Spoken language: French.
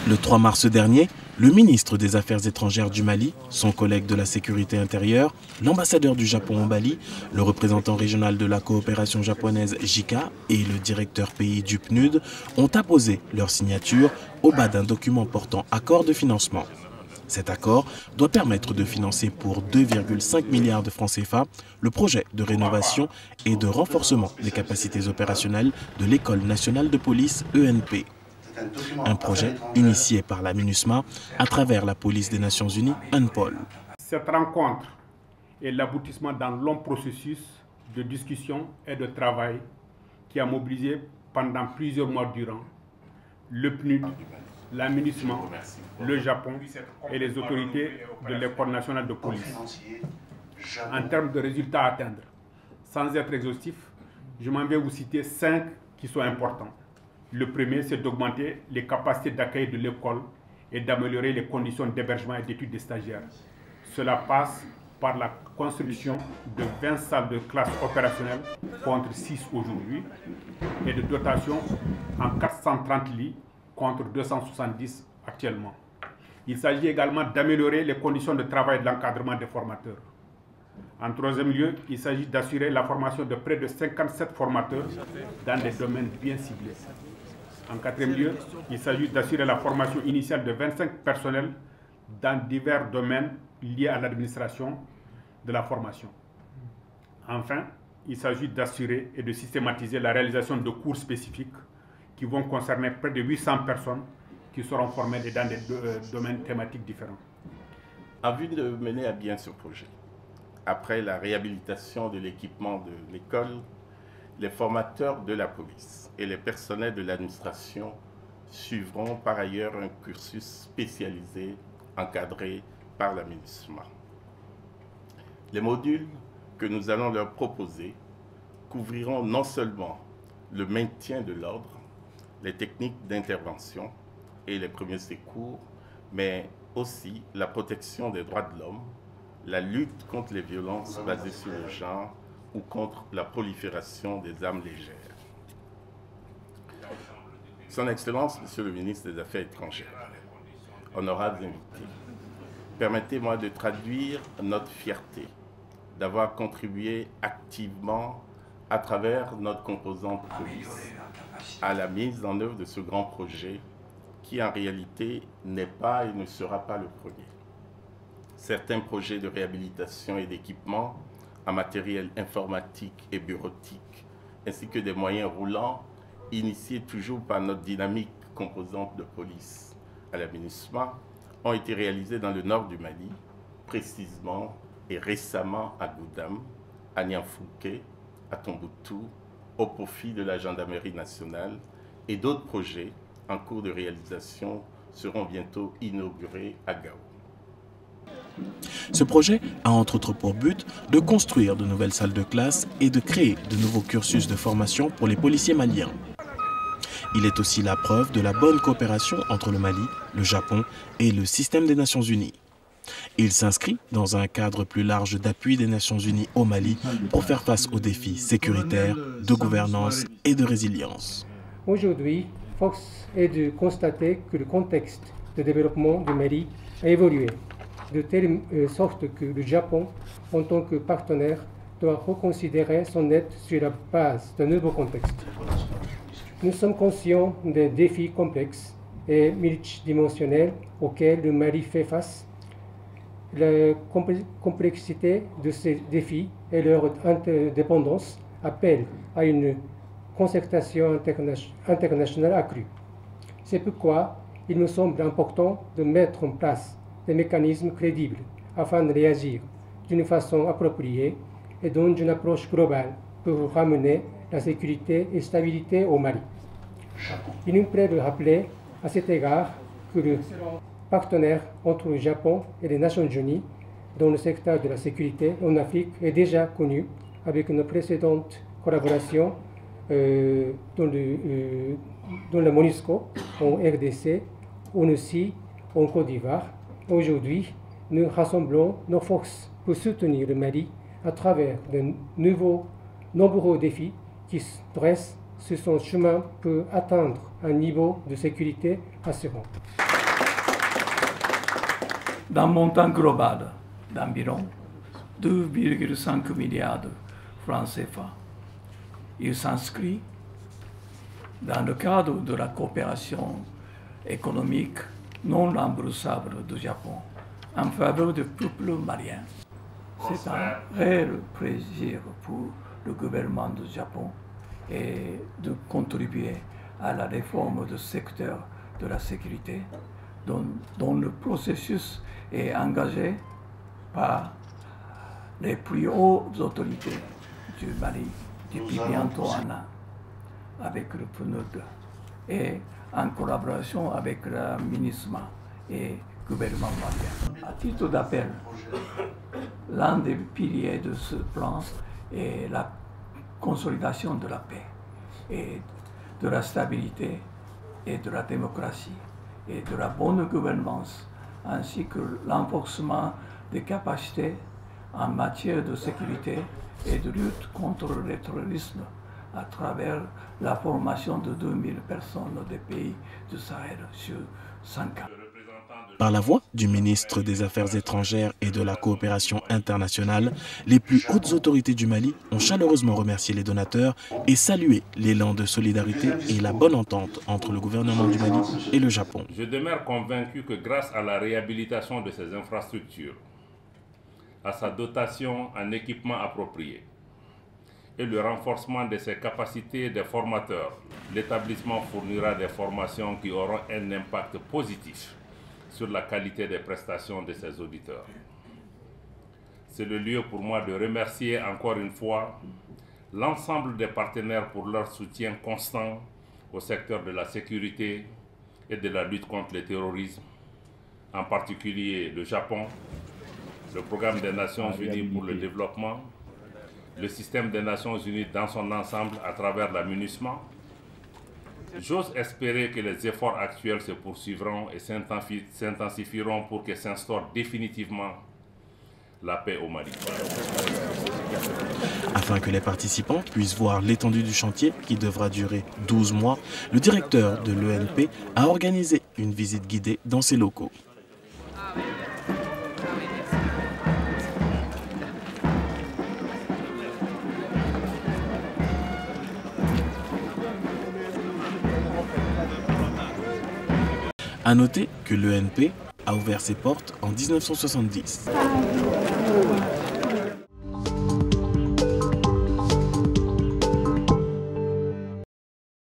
Le 3 mars dernier, le ministre des Affaires étrangères du Mali, son collègue de la sécurité intérieure, l'ambassadeur du Japon au Mali, le représentant régional de la coopération japonaise JICA et le directeur pays du PNUD ont apposé leur signature au bas d'un document portant accord de financement. Cet accord doit permettre de financer pour 2,5 milliards de francs CFA le projet de rénovation et de renforcement des capacités opérationnelles de l'École nationale de police ENP. Un projet initié par la MINUSMA à travers la police des Nations Unies, UNPOL. Cette rencontre est l'aboutissement d'un long processus de discussion et de travail qui a mobilisé pendant plusieurs mois durant le PNUD, la MINUSMA, le Japon et les autorités de l'École nationale de police. En termes de résultats à atteindre, sans être exhaustif, je m'en vais vous citer 5 qui sont importants. Le premier, c'est d'augmenter les capacités d'accueil de l'école et d'améliorer les conditions d'hébergement et d'études des stagiaires. Cela passe par la construction de 20 salles de classe opérationnelles contre 6 aujourd'hui et de dotation en 430 lits contre 270 actuellement. Il s'agit également d'améliorer les conditions de travail et de l'encadrement des formateurs. En troisième lieu, il s'agit d'assurer la formation de près de 57 formateurs dans des domaines bien ciblés. En quatrième lieu, il s'agit d'assurer la formation initiale de 25 personnels dans divers domaines liés à l'administration de la formation. Enfin, il s'agit d'assurer et de systématiser la réalisation de cours spécifiques qui vont concerner près de 800 personnes qui seront formées dans des domaines thématiques différents. En vue de mener à bien ce projet, après la réhabilitation de l'équipement de l'école, les formateurs de la police et les personnels de l'administration suivront par ailleurs un cursus spécialisé encadré par la MINUSMA. Les modules que nous allons leur proposer couvriront non seulement le maintien de l'ordre, les techniques d'intervention et les premiers secours, mais aussi la protection des droits de l'homme, la lutte contre les violences basées sur le genre ou contre la prolifération des armes légères. Son Excellence, Monsieur le ministre des Affaires étrangères, honorables invités, permettez-moi de traduire notre fierté d'avoir contribué activement à travers notre composante police à la mise en œuvre de ce grand projet qui en réalité n'est pas et ne sera pas le premier. Certains projets de réhabilitation et d'équipement en matériel informatique et bureautique, ainsi que des moyens roulants, initiés toujours par notre dynamique composante de police à la MINUSMA, ont été réalisés dans le nord du Mali, précisément et récemment à Goudam, à Nianfouké, à Tombouctou, au profit de la gendarmerie nationale, et d'autres projets en cours de réalisation seront bientôt inaugurés à Gao. Ce projet a entre autres pour but de construire de nouvelles salles de classe et de créer de nouveaux cursus de formation pour les policiers maliens. Il est aussi la preuve de la bonne coopération entre le Mali, le Japon et le système des Nations Unies. Il s'inscrit dans un cadre plus large d'appui des Nations Unies au Mali pour faire face aux défis sécuritaires, de gouvernance et de résilience. Aujourd'hui, force est de constater que le contexte de développement du Mali a évolué, de telle sorte que le Japon, en tant que partenaire, doit reconsidérer son aide sur la base d'un nouveau contexte. Nous sommes conscients des défis complexes et multidimensionnels auxquels le Mali fait face. La complexité de ces défis et leur interdépendance appellent à une concertation internationale accrue. C'est pourquoi il me semble important de mettre en place des mécanismes crédibles afin de réagir d'une façon appropriée et dans une approche globale pour ramener la sécurité et stabilité au Mali. Il nous plaît de rappeler à cet égard que le partenaire entre le Japon et les Nations Unies dans le secteur de la sécurité en Afrique est déjà connu avec nos précédentes collaborations dans la MONUSCO en RDC, aussi en Côte d'Ivoire. Aujourd'hui, nous rassemblons nos forces pour soutenir le Mali à travers de nombreux défis qui se dressent sur son chemin pour atteindre un niveau de sécurité assurant. d'un montant global d'environ 2,5 milliards de francs CFA. Il s'inscrit dans le cadre de la coopération économique non remboursable du Japon en faveur du peuple malien. C'est un réel plaisir pour le gouvernement du Japon et de contribuer à la réforme du secteur de la sécurité dont le processus est engagé par les plus hautes autorités du Mali depuis bientôt un an avec le PNUD et en collaboration avec le MINUSMA et le gouvernement malien. À titre d'appel, l'un des piliers de ce plan est la consolidation de la paix et de la stabilité et de la démocratie et de la bonne gouvernance, ainsi que l'renforcement des capacités en matière de sécurité et de lutte contre le terrorisme à travers la formation de 2000 personnes des pays du Sahel sur 5 ans. Par la voix du ministre des Affaires étrangères et de la coopération internationale, les plus hautes autorités du Mali ont chaleureusement remercié les donateurs et salué l'élan de solidarité et la bonne entente entre le gouvernement du Mali et le Japon. Je demeure convaincu que grâce à la réhabilitation de ces infrastructures, à sa dotation en équipements appropriés et le renforcement de ses capacités de formateurs, l'établissement fournira des formations qui auront un impact positif sur la qualité des prestations de ses auditeurs. C'est le lieu pour moi de remercier encore une fois l'ensemble des partenaires pour leur soutien constant au secteur de la sécurité et de la lutte contre le terrorisme, en particulier le Japon, le Programme des Nations Unies pour le développement, le système des Nations Unies dans son ensemble à travers la MINUSMA. J'ose espérer que les efforts actuels se poursuivront et s'intensifieront pour que s'instaure définitivement la paix au Mali. Afin que les participants puissent voir l'étendue du chantier, qui devra durer 12 mois, le directeur de l'ENP a organisé une visite guidée dans ses locaux. A noter que l'ENP a ouvert ses portes en 1970.